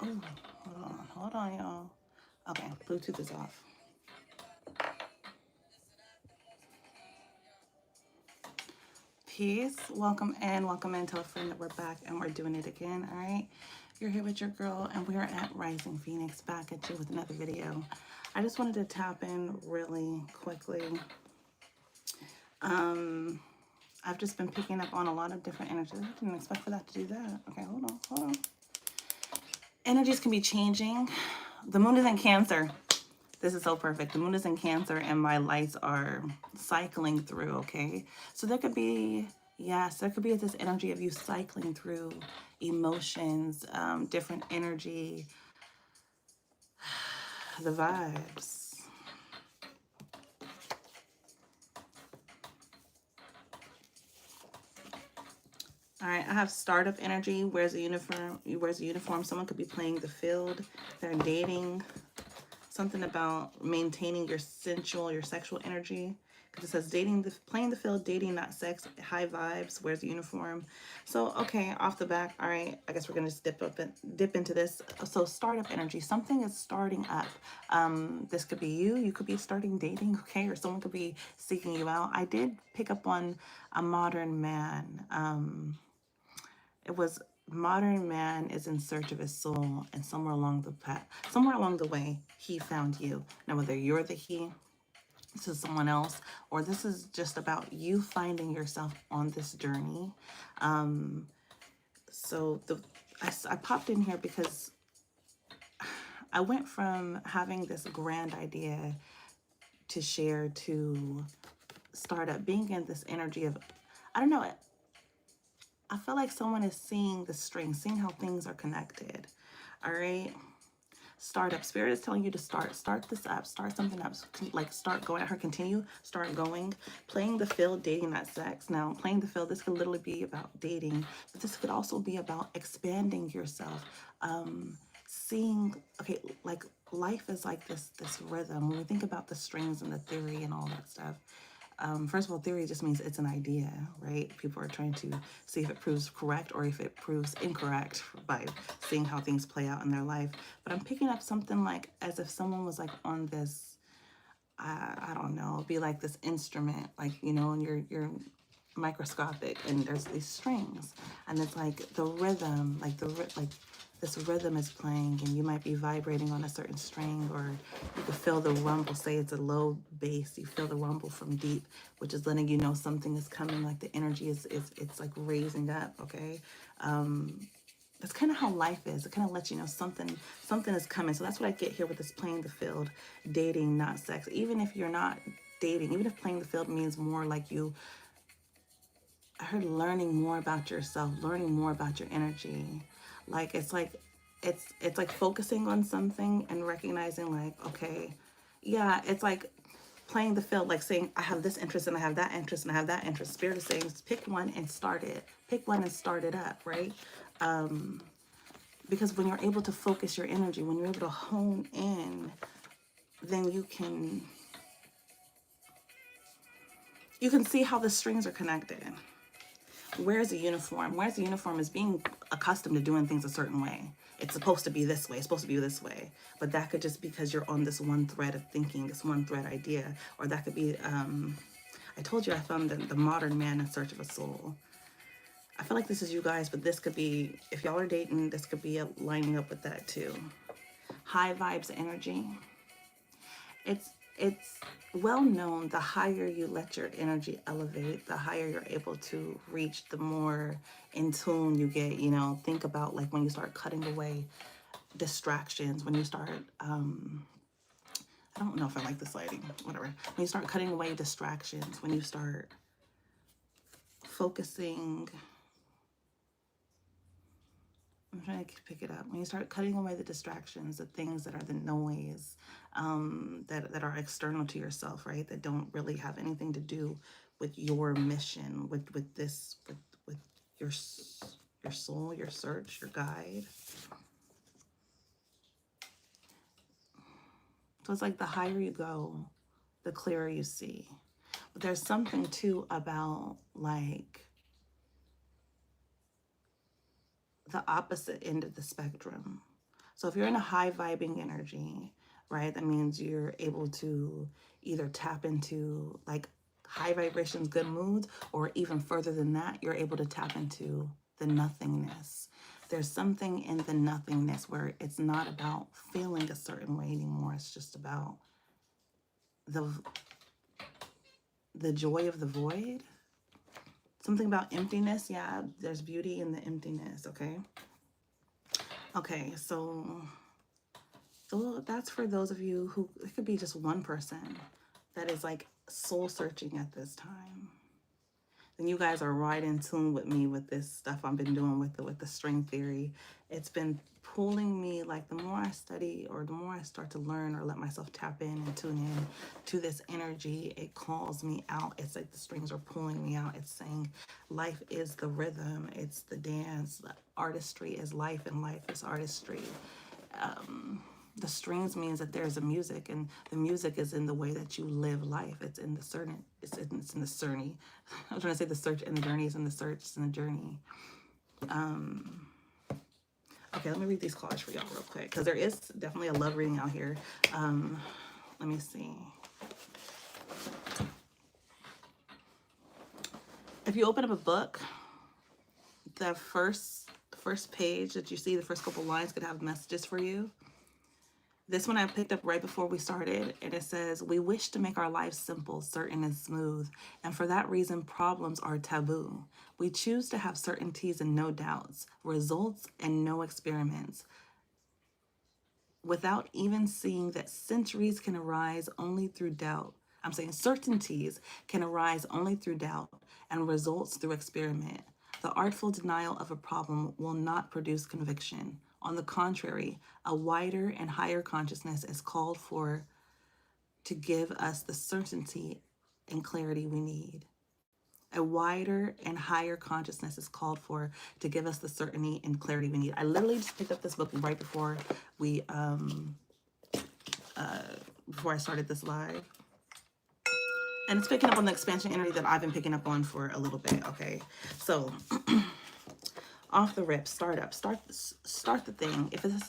Oh, hold on, y'all. Okay, Bluetooth is off. Peace. Welcome in. Welcome in. Tell a friend that we're back and we're doing it again. All right. You're here with your girl, and we're at Rising Phoenix, back at you with another video. I just wanted to tap in really quickly. I've just been picking up on a lot of different energies. I didn't expect for that to do that. Okay, hold on. Energies can be changing. The moon is in Cancer. This is so perfect. The moon is in Cancer and my lights are cycling through, okay? So there could be, yes, there could be this energy of you cycling through emotions, different energy, the vibes. All right, I have startup energy. Wears a uniform. Wears a uniform. Someone could be playing the field. They're dating. Something about maintaining your sensual, your sexual energy. Because it says playing the field, dating, not sex, high vibes, wears a uniform. So, okay, off the back, all right, I guess we're going to just dip into this. So, startup energy, something is starting up. This could be you could be starting dating, okay, or someone could be seeking you out. I did pick up on a modern man. It was modern man is in search of his soul, and somewhere along the path, somewhere along the way, he found you. Now, whether you're the he, this is someone else, or this is just about you finding yourself on this journey. So I popped in here because I went from having this grand idea to share to start up, being in this energy of, I don't know, I feel like someone is seeing the string, seeing how things are connected. All right. Startup. Spirit is telling you to start this up, start something up, like start going. Her continue, start going. Playing the field, dating, not sex. Now, playing the field, this could literally be about dating, but this could also be about expanding yourself. Seeing, okay, like life is like this rhythm. When we think about the strings and the theory and all that stuff, first of all, theory just means it's an idea, right? People are trying to see if it proves correct or if it proves incorrect by seeing how things play out in their life. But I'm picking up something like as if someone was like on this, I don't know, it'd be like this instrument, like, you know, and you're microscopic and there's these strings and it's like the rhythm, like this rhythm is playing and you might be vibrating on a certain string, or you can feel the rumble. Say it's a low bass, you feel the rumble from deep, which is letting you know something is coming, like the energy is it's like raising up, okay? That's kind of how life is. It kind of lets you know something is coming. So that's what I get here with this playing the field, dating, not sex. Even if you're not dating, even if playing the field means more like you, I heard learning more about yourself, learning more about your energy. Like it's like focusing on something and recognizing like, okay, yeah, it's like playing the field, like saying I have this interest and I have that interest and I have that interest. Spirit is saying pick one and start it. Pick one and start it up, right? Because when you're able to focus your energy, when you're able to hone in, then you can see how the strings are connected. Where's the uniform? Where's the uniform is being accustomed to doing things a certain way. It's supposed to be this way. It's supposed to be this way. But that could just be because you're on this one thread of thinking, this one thread idea. Or that could be, I told you I found the modern man in search of a soul. I feel like this is you guys, but this could be, if y'all are dating, this could be lining up with that too. High vibes energy. It's well known, the higher you let your energy elevate, the higher you're able to reach, the more in tune you get. You know, think about like when you start cutting away distractions, when you start I don't know if I like this lighting, whatever. When you start cutting away distractions, when you start focusing, I'm trying to pick it up. When you start cutting away the distractions, the things that are the noise, that are external to yourself, right? That don't really have anything to do with your mission, with your soul, your search, your guide. So it's like the higher you go, the clearer you see. But there's something too about like the opposite end of the spectrum. So if you're in a high vibing energy, right, that means you're able to either tap into like high vibrations, good moods, or even further than that, you're able to tap into the nothingness. There's something in the nothingness where it's not about feeling a certain way anymore. It's just about the joy of the void. Something about emptiness. Yeah, there's beauty in the emptiness, okay? Okay, so that's for those of you who, it could be just one person that is like soul searching at this time. Then you guys are right in tune with me with this stuff I've been doing with the string theory. It's been pulling me, like the more I study or the more I start to learn or let myself tap in and tune in to this energy, it calls me out. It's like the strings are pulling me out. It's saying life is the rhythm, it's the dance, the artistry is life, and life is artistry. The strings means that there's a music, and the music is in the way that you live life. It's in the certain, it's in the journey. I was trying to say the search and the journey is in the search and the journey. Okay, let me read these cards for y'all real quick, because there is definitely a love reading out here. Let me see. If you open up a book, the first page that you see, the first couple lines could have messages for you. This one I picked up right before we started, and it says, we wish to make our lives simple, certain, and smooth, and for that reason, problems are taboo. We choose to have certainties and no doubts, results and no experiments, without even seeing that centuries can arise only through doubt. I'm saying certainties can arise only through doubt and results through experiment. The artful denial of a problem will not produce conviction. On the contrary, a wider and higher consciousness is called for to give us the certainty and clarity we need. A wider and higher consciousness is called for to give us the certainty and clarity we need. I literally just picked up this book right before we before I started this live. And it's picking up on the expansion energy that I've been picking up on for a little bit, okay? So off the rip, start the thing. If this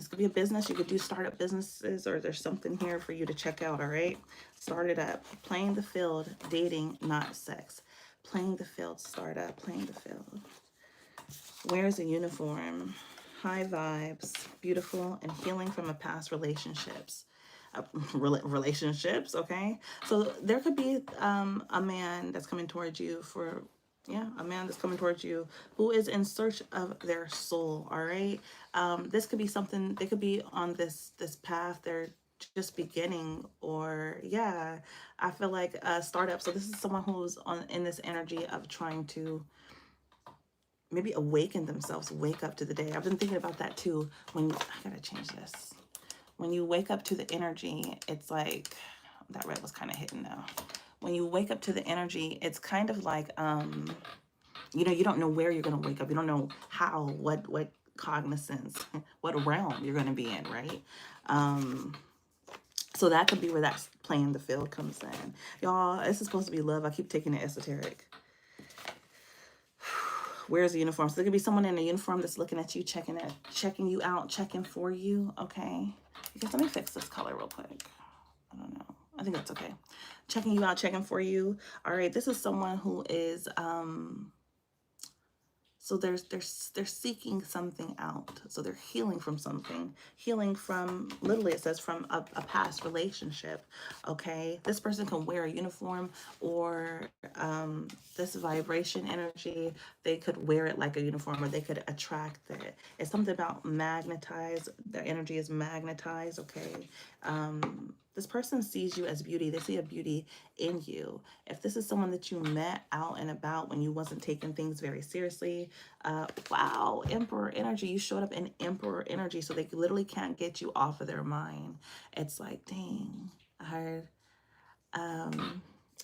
could be a business, you could do startup businesses, or there's something here for you to check out, all right? Start it up. Playing the field, dating, not sex. Playing the field, start up, playing the field. Wears a uniform, high vibes, beautiful, and healing from a past relationships. Relationships, okay? So there could be a man that's coming towards you for, yeah, a man that's coming towards you who is in search of their soul, all right? This could be something, they could be on this path, they're just beginning, or yeah, I feel like a startup. So this is someone who's in this energy of trying to maybe awaken themselves, wake up to the day. I've been thinking about that too. When I gotta change this. When you wake up to the energy, it's like, that red was kind of hidden now. When you wake up to the energy, it's kind of like, you know, you don't know where you're going to wake up. You don't know how, what cognizance, what realm you're going to be in, right? So that could be where that playing the field comes in. Y'all, this is supposed to be love. I keep taking it esoteric. Wears a uniform. So there could be someone in a uniform that's looking at you, checking you out, checking for you, okay? Because let me fix this color real quick. I don't know. I think that's okay. Checking you out, checking for you. All right, this is someone who is so they're seeking something out. So they're healing from something. Healing from, literally it says from a past relationship. Okay. This person can wear a uniform, or this vibration energy, they could wear it like a uniform, or they could attract it. It's something about magnetize. Their energy is magnetized. Okay. This person sees you as beauty. They see a beauty in you. If this is someone that you met out and about when you wasn't taking things very seriously, wow, Emperor energy. You showed up in Emperor energy, so they literally can't get you off of their mind. It's like, dang, I heard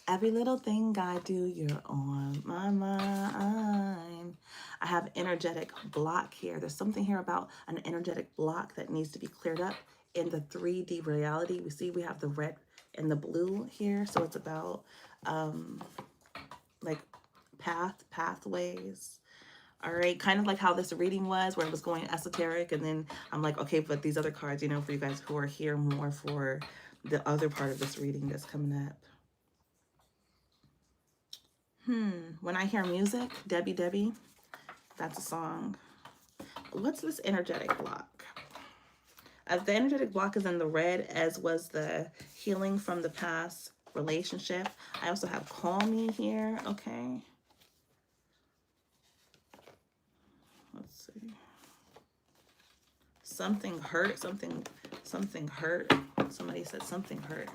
every little thing I do, you're on my mind. I have energetic block here. There's something here about an energetic block that needs to be cleared up in the 3D reality. We see we have the red and the blue here. So it's about like pathways. All right, kind of like how this reading was, where it was going esoteric, and then I'm like, okay, but these other cards, you know, for you guys who are here more for the other part of this reading that's coming up. When I hear music, Debbie Debbie, that's a song. What's this energetic block? The energetic block is in the red, as was the healing from the past relationship. I also have call me here, okay? Let's see. Something hurt, something hurt. Somebody said something hurt.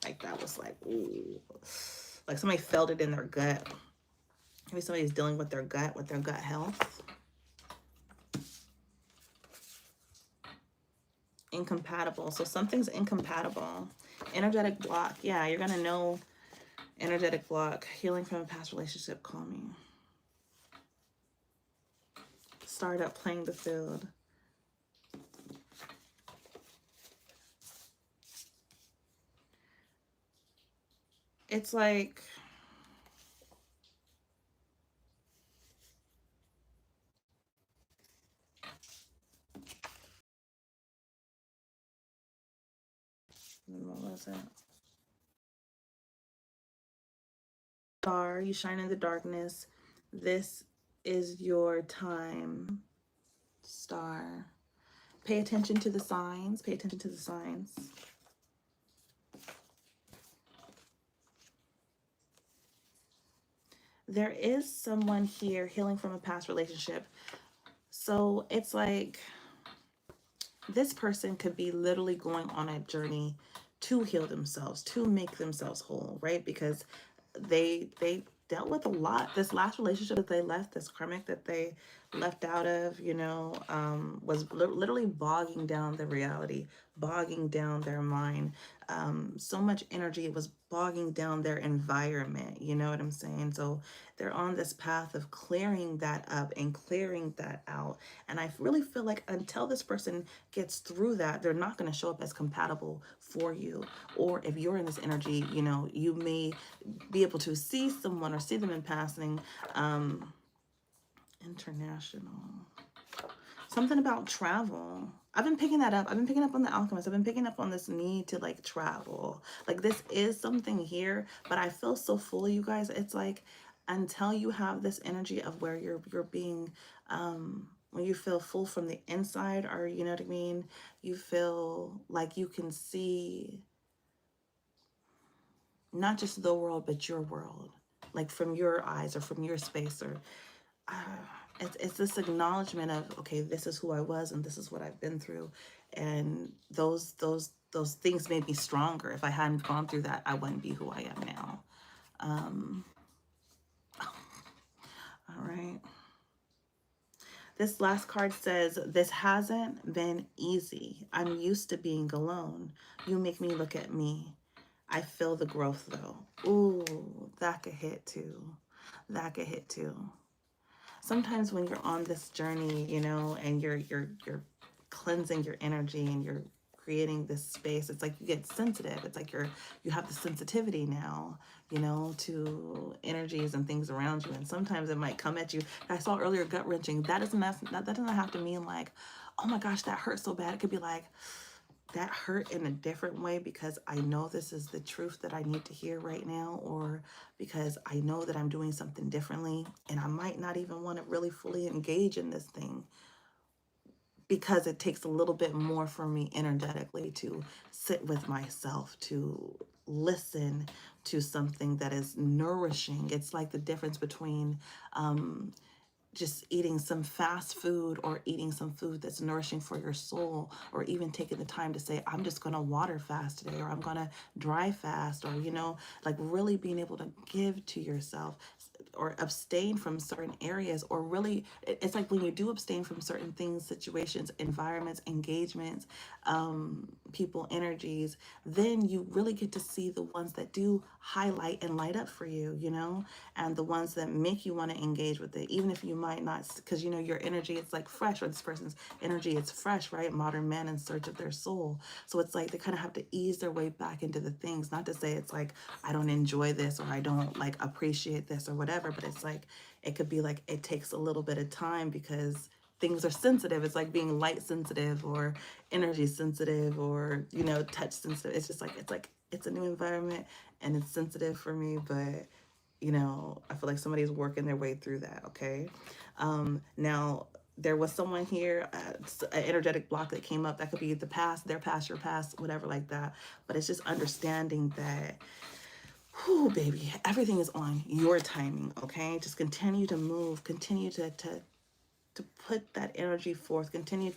Like that was like, ooh. Like somebody felt it in their gut. Maybe somebody's dealing with their gut health. Incompatible. So something's incompatible. Energetic block. Yeah, you're going to know. Energetic block. Healing from a past relationship. Call me. Start up playing the field. It's like... what was it? Star, you shine in the darkness. This is your time. Star. Pay attention to the signs. Pay attention to the signs. There is someone here healing from a past relationship. So it's like this person could be literally going on a journey to heal themselves, to make themselves whole, right? Because they dealt with a lot. This last relationship that they left, this karmic that they left out of, you know, was literally bogging down the reality, bogging down their mind. So much energy, it was bogging down their environment, you know what I'm saying? So they're on this path of clearing that up and clearing that out. And I really feel like until this person gets through that, they're not going to show up as compatible for you. Or if you're in this energy, you know, you may be able to see someone or see them in passing. International. Something about travel. I've been picking that up. I've been picking up on the Alchemist. I've been picking up on this need to like travel. Like this is something here, but I feel so full, you guys. It's like until you have this energy of where you're being when you feel full from the inside, or you know what I mean, you feel like you can see not just the world, but your world, like from your eyes or from your space, or it's this acknowledgement of, okay, this is who I was and this is what I've been through. And those things made me stronger. If I hadn't gone through that, I wouldn't be who I am now. All right. This last card says, this hasn't been easy. I'm used to being alone. You make me look at me. I feel the growth though. Ooh, that could hit too. That could hit too. Sometimes when you're on this journey, you know, and you're cleansing your energy and you're creating this space, it's like you get sensitive. It's like you have the sensitivity now, you know, to energies and things around you. And sometimes it might come at you. I saw earlier gut wrenching. That doesn't have to mean like, oh my gosh, that hurts so bad. It could be like, that hurt in a different way because I know this is the truth that I need to hear right now, or because I know that I'm doing something differently and I might not even want to really fully engage in this thing because it takes a little bit more for me energetically to sit with myself, to listen to something that is nourishing. It's like the difference between just eating some fast food or eating some food that's nourishing for your soul, or even taking the time to say, I'm just going to water fast today, or I'm going to dry fast, or, you know, like really being able to give to yourself or abstain from certain areas, or really, it's like when you do abstain from certain things, situations, environments, engagements, people, energies, then you really get to see the ones that do highlight and light up for you, you know, and the ones that make you want to engage with it, even if you might not, because, you know, your energy, it's like fresh, or this person's energy, it's fresh, right? Modern man in search of their soul. So it's like they kind of have to ease their way back into the things, not to say it's like, I don't enjoy this, or I don't like appreciate this, or whatever. whatever, but it's like, it could be like, it takes a little bit of time because things are sensitive. It's like being light sensitive or energy sensitive or, you know, touch sensitive. It's just like, it's a new environment and it's sensitive for me, but you know, I feel like somebody's working their way through that. Okay. Now there was someone here, an energetic block that came up. That could be the past, their past, your past, whatever like that. But it's just understanding that, whoo, baby, everything is on your timing. Okay. Just continue to move, continue to put that energy forth, continue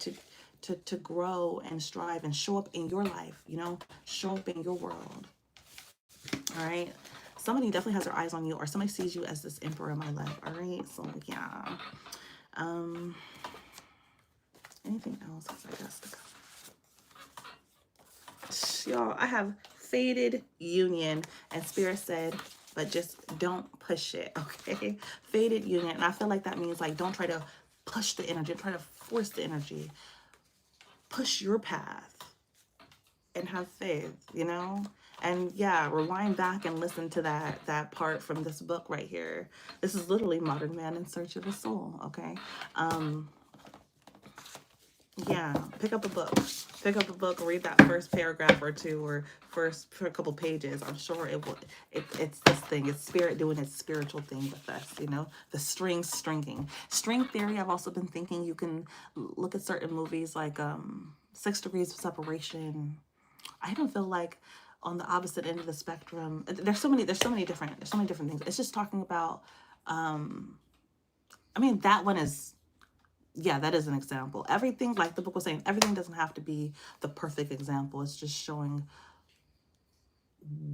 to grow and strive and show up in your life, you know, show up in your world. All right. Somebody definitely has their eyes on you, or somebody sees you as this emperor in my life. All right. So yeah. Anything else? I guess y'all, I have faded union, and Spirit said, but just don't push it. Okay. Faded union. And I feel like that means like, don't try to push the energy, try to force the energy. Push your path and have faith, you know? And yeah, rewind back and listen to that part from this book right here. This is literally Modern Man in Search of a Soul, okay? Yeah, pick up a book. Pick up a book, read that first paragraph or two, or first for a couple pages. I'm sure it will. It's this thing. It's Spirit doing its spiritual thing with us. You know, the string stringing. String theory. I've also been thinking you can look at certain movies like 6 Degrees of Separation. I even feel like on the opposite end of the spectrum, there's so many different things. It's just talking about. I mean, that one is. Yeah, that is an example. Everything, like the book was saying, everything doesn't have to be the perfect example. It's just showing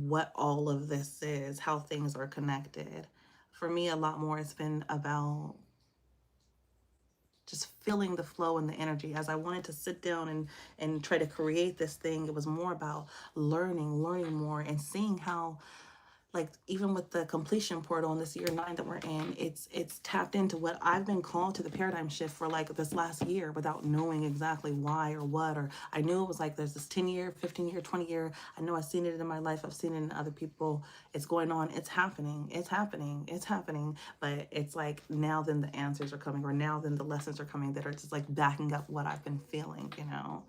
what all of this is, how things are connected. For me, a lot more, it's been about just feeling the flow and the energy. As I wanted to sit down and try to create this thing, it was more about learning more and seeing how, like, even with the completion portal in this year 9 that we're in, it's tapped into what I've been called to, the paradigm shift for like this last year without knowing exactly why or what. Or I knew it was like there's this 10-year, 15-year, 20-year. I know I've seen it in my life. I've seen it in other people. It's going on. It's happening. But it's like now then the answers are coming, or now then the lessons are coming that are just like backing up what I've been feeling, you know.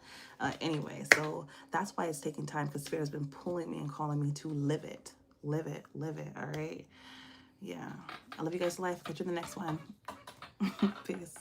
Anyway, so that's why it's taking time, because Spirit has been pulling me and calling me to live it. Live it. All right. Yeah. I love you guys to life. Catch you in the next one. Peace.